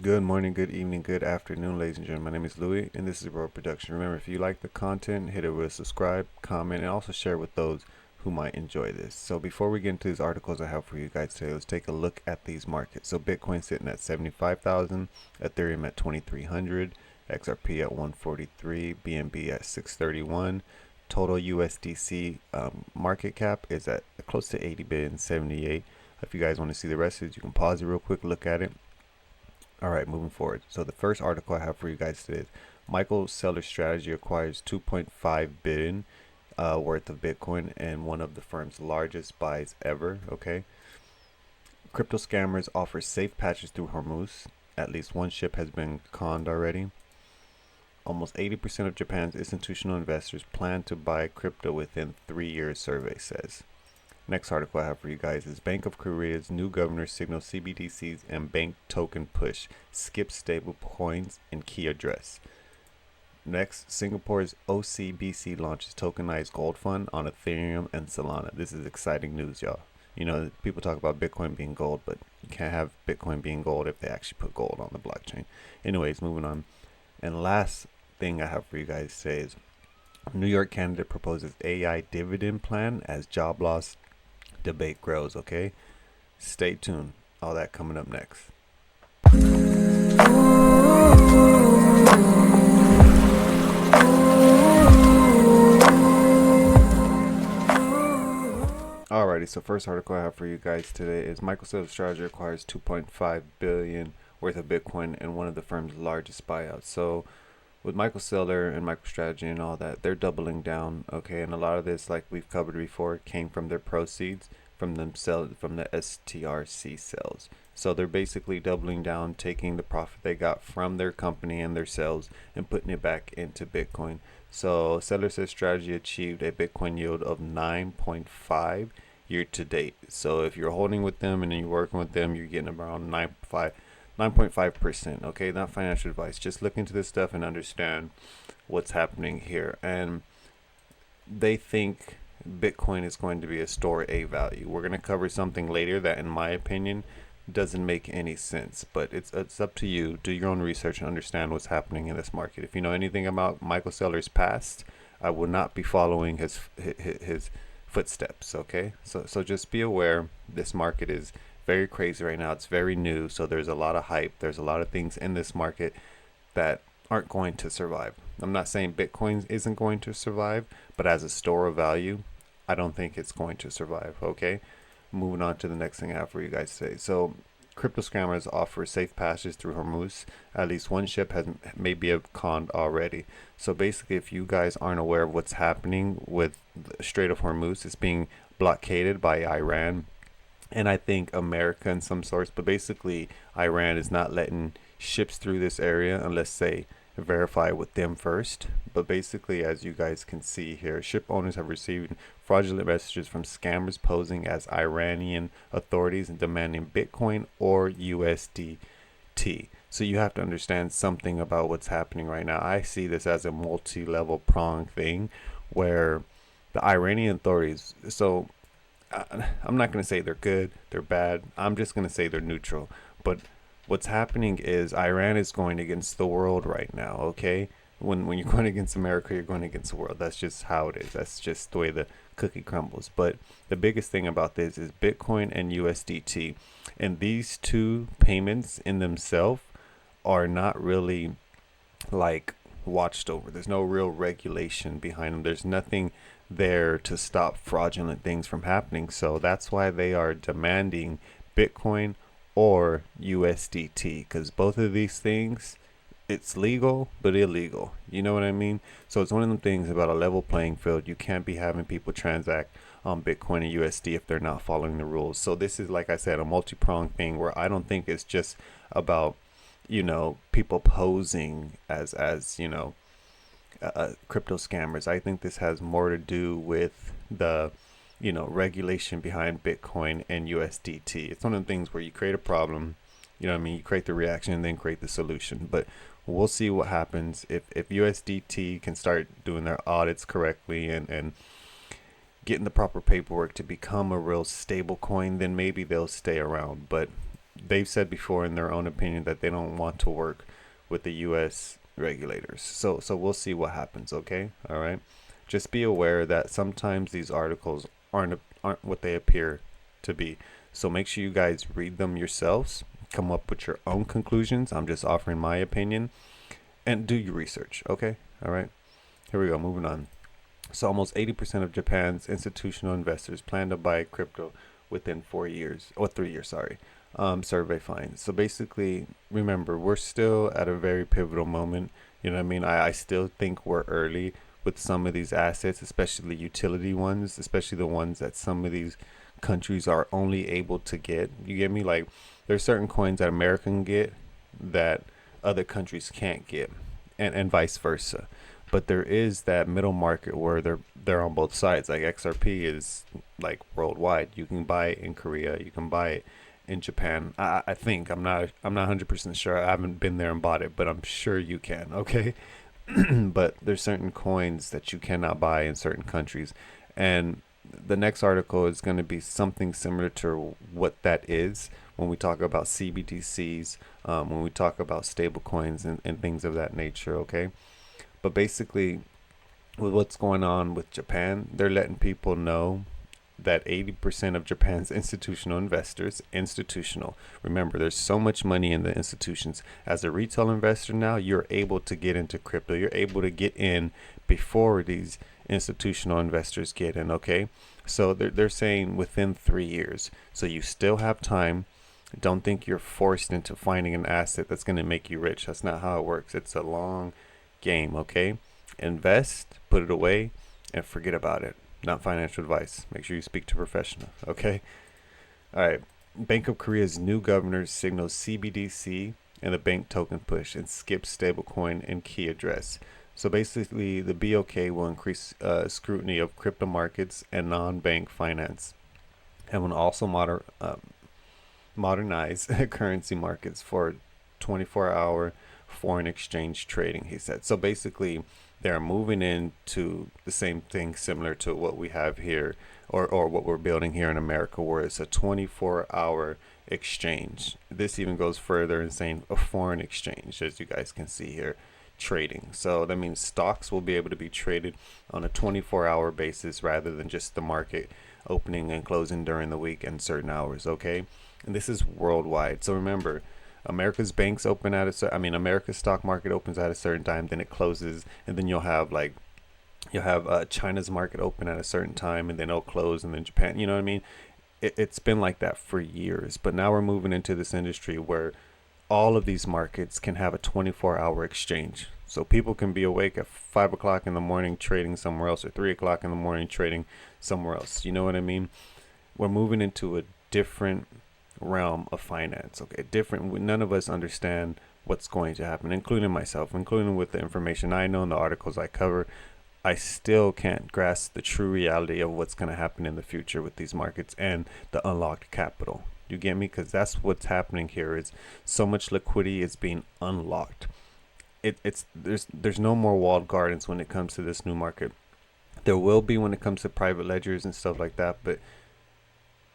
Good morning, good evening, good afternoon, ladies and gentlemen. My name is Louis, and this is Road Production. Remember, if you like the content, hit it with subscribe, comment, and also share with those who might enjoy this. So before we get into these articles I have for you guys today, let's take a look at these markets. So Bitcoin sitting at 75,000, Ethereum at 2,300, XRP at 143, BNB at 631. Total USDC market cap is at close to 80 billion, 78. If you guys want to see the rest of it, you can pause it real quick, look at it. All right, moving forward. So the first article I have for you guys today is Michael Saylor strategy acquires 2.5 billion worth of Bitcoin and one of the firm's largest buys ever. Okay. Crypto scammers offer safe patches through Hormuz. At least one ship has been conned already. Almost 80% of Japan's institutional investors plan to buy crypto within 3 years, survey says. Next article I have for you guys is Bank of Korea's new governor signals CBDCs and bank token push, skip stable coins and key address. Next, Singapore's OCBC launches tokenized gold fund on Ethereum and Solana. This is exciting news, y'all. You know, people talk about Bitcoin being gold, but you can't have Bitcoin being gold if they actually put gold on the blockchain. Anyways, moving on. And last thing I have for you guys today is New York candidate proposes AI dividend plan as job loss debate grows. Okay, stay tuned. All that coming up next. Alrighty, so first article I have for you guys today is Michael Saylor strategy acquires 2.5 billion worth of Bitcoin and one of the firm's largest buyouts. So with Michael Saylor and MicroStrategy and all that, they're doubling down. Okay, and a lot of this, like we've covered before, came from their proceeds from the STRC sales. So they're basically doubling down, taking the profit they got from their company and their sales and putting it back into Bitcoin. So Saylor says strategy achieved a Bitcoin yield of 9.5 year to date. So if you're holding with them and you're working with them, you're getting around 9.5%. Okay, not financial advice. Just look into this stuff and understand what's happening here. And they think Bitcoin is going to be a store A value. We're going to cover something later that, in my opinion, doesn't make any sense, but it's up to you. Do your own research and understand what's happening in this market. If you know anything about Michael Saylor's past, I would not be following his footsteps. Okay, so just be aware. This market is very crazy right now. It's very new, so there's a lot of hype. There's a lot of things in this market that aren't going to survive. I'm not saying Bitcoin isn't going to survive, but as a store of value, I don't think it's going to survive. Okay, moving on to the next thing I have for you guys today. So crypto scammers offer safe passages through Hormuz. At least one ship has maybe conned already. So basically, if you guys aren't aware of what's happening with the Strait of Hormuz, it's being blockaded by Iran and I think America in some sorts, but basically Iran is not letting ships through this area unless they verify with them first. But basically, as you guys can see here, ship owners have received fraudulent messages from scammers posing as Iranian authorities and demanding Bitcoin or USDT. So you have to understand something about what's happening right now. I see this as a multi-level prong thing where the Iranian authorities, so I'm not going to say they're good, they're bad. I'm just going to say they're neutral. But what's happening is Iran is going against the world right now, okay? When you're going against America, you're going against the world. That's just how it is. That's just the way the cookie crumbles. But the biggest thing about this is Bitcoin and USDT. And these two payments in themselves are not really like watched over. There's no real regulation behind them. There's nothing there to stop fraudulent things from happening. So that's why they are demanding Bitcoin or USDT, because both of these things, it's legal but illegal. You know what I mean? So it's one of the things about a level playing field. You can't be having people transact on Bitcoin and USD if they're not following the rules. So this is, like I said, a multi-pronged thing where I don't think it's just about, you know, people posing as crypto scammers. I think this has more to do with the, regulation behind Bitcoin and USDT. It's one of the things where you create a problem, you know what I mean? You create the reaction and then create the solution. But we'll see what happens if USDT can start doing their audits correctly and getting the proper paperwork to become a real stable coin, then maybe they'll stay around. But they've said before in their own opinion that they don't want to work with the U.S. regulators. So we'll see what happens. Okay, all right. Just be aware that sometimes these articles aren't what they appear to be. So make sure you guys read them yourselves, come up with your own conclusions. I'm just offering my opinion, and do your research. Okay, all right. Here we go. Moving on. So almost 80% of Japan's institutional investors plan to buy crypto within 4 years, or 3 years, sorry. Survey finds. So basically, remember, we're still at a very pivotal moment. You know what I mean? I still think we're early with some of these assets, especially utility ones, especially the ones that some of these countries are only able to get. You get me? Like, there's certain coins that America can get that other countries can't get, and vice versa. But there is that middle market where they're on both sides. Like XRP is like worldwide. You can buy it in Korea. You can buy it in Japan. I think I'm not 100% sure. I haven't been there and bought it, but I'm sure you can. Okay, but there's certain coins that you cannot buy in certain countries, and the next article is going to be something similar to what that is when we talk about CBDCs, when we talk about stable coins and things of that nature. Okay. But basically, with what's going on with Japan, they're letting people know that 80% of Japan's institutional investors, institutional, remember, there's so much money in the institutions. As a retail investor now, you're able to get into crypto. You're able to get in before these institutional investors get in, okay? So they're saying within 3 years. So you still have time. Don't think you're forced into finding an asset that's going to make you rich. That's not how it works. It's a long game, okay? Invest, put it away, and forget about it. Not financial advice. Make sure you speak to a professional, okay? All right. Bank of Korea's new governor signals CBDC and the bank token push and skips stablecoin and key address. So basically, the BOK will increase scrutiny of crypto markets and non-bank finance, and will also modernize currency markets for 24-hour foreign exchange trading, he said. So basically, they're moving into the same thing similar to what we have here, or what we're building here in America, where it's a 24-hour exchange. This even goes further in saying a foreign exchange, as you guys can see here, trading. So that means stocks will be able to be traded on a 24-hour basis rather than just the market opening and closing during the week and certain hours, okay? And this is worldwide. So remember, America's banks open at America's stock market opens at a certain time, then it closes, and then you'll have China's market open at a certain time, and then it'll close, and then Japan. You know what I mean? It's been like that for years, but now we're moving into this industry where all of these markets can have a 24-hour exchange. So people can be awake at 5 o'clock in the morning trading somewhere else, or 3 o'clock in the morning trading somewhere else. You know what I mean? We're moving into a different realm of finance. Okay, different. None of us understand what's going to happen, including myself, including with the information I know and the articles I cover. I still can't grasp the true reality of what's going to happen in the future with these markets and the unlocked capital. You get me? Because that's what's happening here. Is so much liquidity is being unlocked. There's no more walled gardens when it comes to this new market. There will be when it comes to private ledgers and stuff like that, but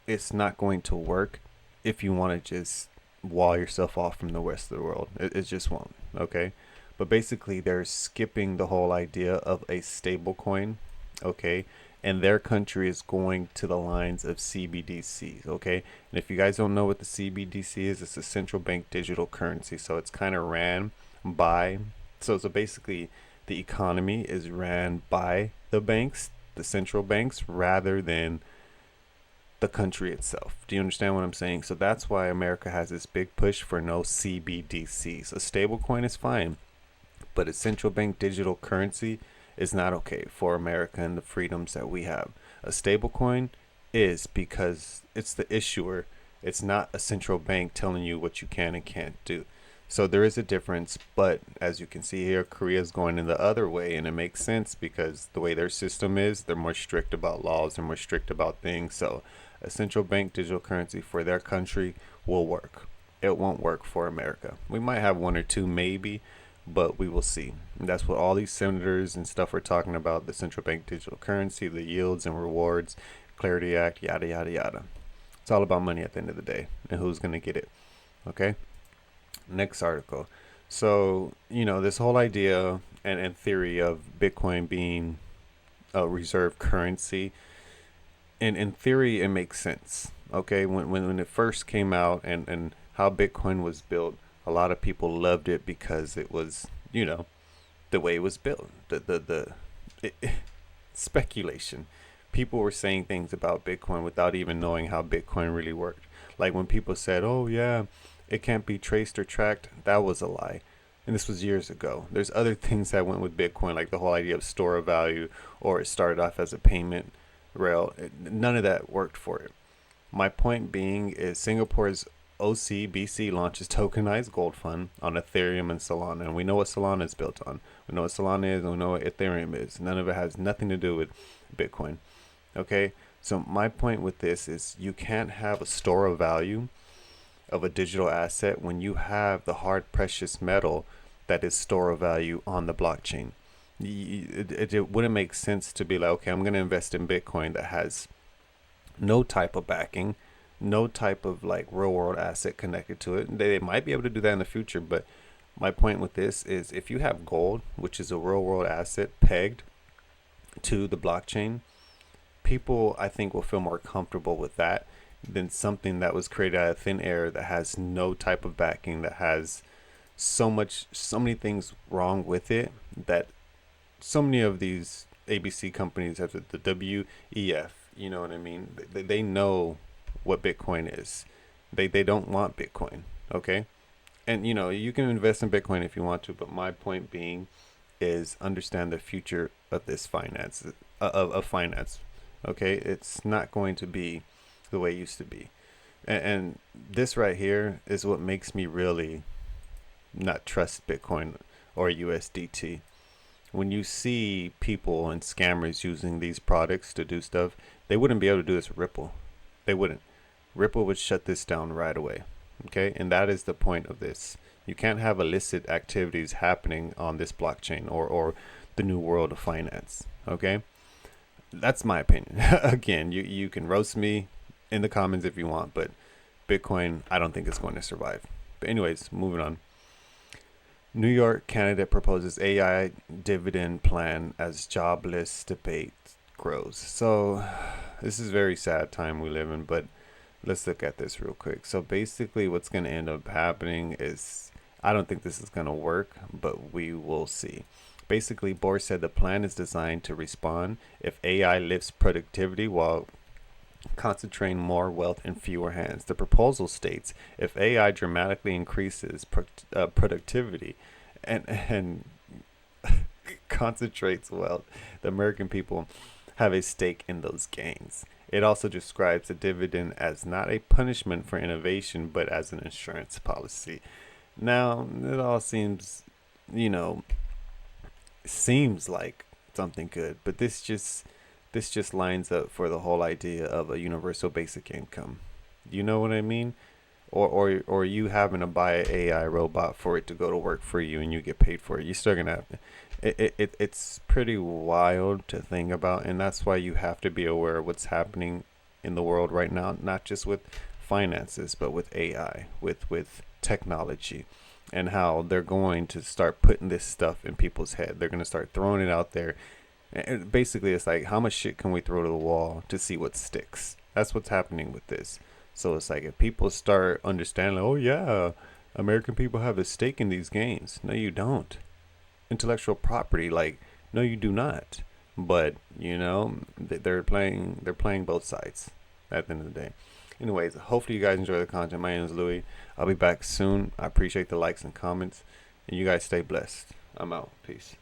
it's not going to work if you want to just wall yourself off from the rest of the world. It just won't, okay? But basically, they're skipping the whole idea of a stable coin, okay? And their country is going to the lines of CBDCs, okay? And if you guys don't know what the CBDC is, it's a central bank digital currency. So it's kind of ran by, so basically the economy is ran by the banks, the central banks, rather than the country itself. Do you understand what I'm saying? So that's why America has this big push for no CBDCs. A stable coin is fine, but a central bank digital currency is not okay for America and the freedoms that we have. A stable coin is, because it's the issuer. It's not a central bank telling you what you can and can't do. So there is a difference, but as you can see here, Korea is going in the other way, and it makes sense because the way their system is, they're more strict about laws, they're more strict about things. So a central bank digital currency for their country will work. It won't work for America. We might have one or two maybe, but we will see. And that's what all these senators and stuff are talking about, the central bank digital currency, the yields and rewards, Clarity Act, yada, yada, yada. It's all about money at the end of the day and who's going to get it. Okay. Next article. So, this whole idea and theory of Bitcoin being a reserve currency, and in theory, it makes sense. Okay. When it first came out and how Bitcoin was built, a lot of people loved it because it was, the way it was built. Speculation. People were saying things about Bitcoin without even knowing how Bitcoin really worked. Like when people said, "Oh yeah, it can't be traced or tracked," that was a lie. And this was years ago. There's other things that went with Bitcoin, like the whole idea of store of value, or it started off as a payment rail. None of that worked for it. My point being is Singapore's OCBC launches tokenized gold fund on Ethereum and Solana. And we know what Solana is built on. We know what Solana is and we know what Ethereum is. None of it has nothing to do with Bitcoin. Okay? So my point with this is you can't have a store of value of a digital asset when you have the hard precious metal that is store of value on the blockchain. It wouldn't make sense to be like, okay, I'm going to invest in Bitcoin that has no type of backing, no type of like real world asset connected to it. They might be able to do that in the future, but my point with this is if you have gold, which is a real world asset pegged to the blockchain, people I think will feel more comfortable with that than something that was created out of thin air that has no type of backing, that has so many things wrong with it, that so many of these ABC companies have the WEF, you know what I mean? They know what Bitcoin is. They don't want Bitcoin, okay? And you can invest in Bitcoin if you want to, but my point being is understand the future of this finance, of finance, okay? It's not going to be the way it used to be. And this right here is what makes me really not trust Bitcoin or USDT. When you see people and scammers using these products to do stuff, they wouldn't be able to do this with Ripple. They wouldn't. Ripple would shut this down right away. Okay, and that is the point of this. You can't have illicit activities happening on this blockchain or the new world of finance. Okay, that's my opinion. Again, you can roast me in the comments if you want, but Bitcoin, I don't think it's going to survive. But anyways, moving on. New York candidate proposes AI dividend plan as jobless debate grows. So this is a very sad time we live in, but let's look at this real quick. So basically what's going to end up happening is, I don't think this is going to work, but we will see. Basically, DYOR said the plan is designed to respond if AI lifts productivity while concentrating more wealth in fewer hands. The proposal states if AI dramatically increases productivity and concentrates wealth, the American people have a stake in those gains. It also describes the dividend as not a punishment for innovation, but as an insurance policy. Now, it all seems like something good, but this just lines up for the whole idea of a universal basic income. You know what I mean? Or you having to buy an AI robot for it to go to work for you and you get paid for it. You're still gonna have it's pretty wild to think about, and that's why you have to be aware of what's happening in the world right now, not just with finances, but with AI, with technology, and how they're going to start putting this stuff in people's head. They're going to start throwing it out there. And basically, it's like, how much shit can we throw to the wall to see what sticks? That's what's happening with this. So it's like if people start understanding, oh yeah, American people have a stake in these games. No, you don't. Intellectual property, like, no, you do not. But they're playing both sides at the end of the day. Anyways, hopefully you guys enjoy the content. My name is Louis. I'll be back soon. I appreciate the likes and comments, and you guys stay blessed. I'm out. Peace.